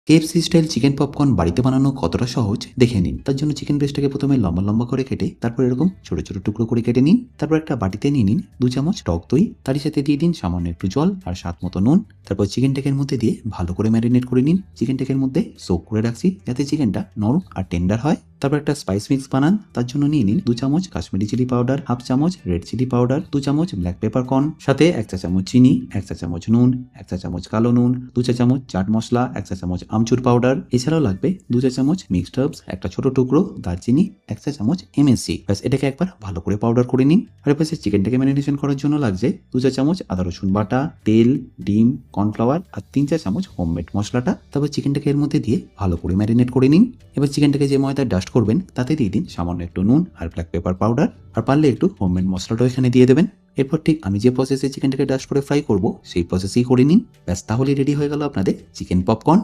KFC style chicken popcorn বাড়িতে বানানো কতটা সহজ দেখে নিন। তার জন্য চিকেন ব্রেস্টটাকে প্রথমে লম্বা লম্বা করে কেটে তারপর এরকম ছোট ছোট টুকরো করে কেটে নিন। তারপর একটা বাটিতে নিয়ে নিন 2 চামচ টক দই, তারই সাথে দিয়ে দিন সামান্য একটু জল আর স্বাদ মতো নুন। তারপর চিকেন টেকের মধ্যে দিয়ে ভালো করে ম্যারিনেট করে নিন। চিকেন টেকের মধ্যে সোক করে রাখছি যাতে চিকেনটা নরম আর টেন্ডার হয়। তারপর একটা স্পাইস মিক্স বানান। তার জন্য নিয়ে নিন 2 চামচ কাশ্মীরি চিলি পাউডার, হাফ চামচ রেড চিলি পাউডার, 2 চামচ ব্ল্যাক পেপার কর্ন, সাথে 1 চা চামচ চিনি, 1 চা চামচ নুন, 1 চা চামচ কালো নুন, 2 চা চামচ চাট মশলা, 1 চা চামচ আমচুর পাউডার। এছাড়াও লাগবে 2 চা চামচ মিক্সড হার্বস, একটা ছোট টুকরো দারচিনি, 1 চা চামচ এমএসজি। ব্যাস এটাকে একবার ভালো করে পাউডার করে নিন। আর এপাশে চিকেনটাকে ম্যারিনেশন করার জন্য লাগছে 2 চা চামচ আদা রসুন বাটা, তেল, ডিম, কর্নফ্লাওয়ার আর 3 চা চামচ হোমমেড মশলাটা। তারপর চিকেনটাকে এর মধ্যে দিয়ে ভালো করে ম্যারিনেট করে নিন। এবার চিকেনটাকে যে ময়দা ডাস্ট করবেন তাতে দিয়ে দিন সামান্য একটু নুন আর ব্ল্যাক পেপার পাউডার, আর পারলে একটু হোমমেড মশলাটাও এখানে দিয়ে দেবেন। এরপর ঠিক আমি যে প্রসেসে চিকেনটাকে ডাস্ট করে ফ্রাই করব সেই প্রসেসেই করে নিন। ব্যাস তাহলেই রেডি হয়ে গেল আপনাদের চিকেন পপকর্ন।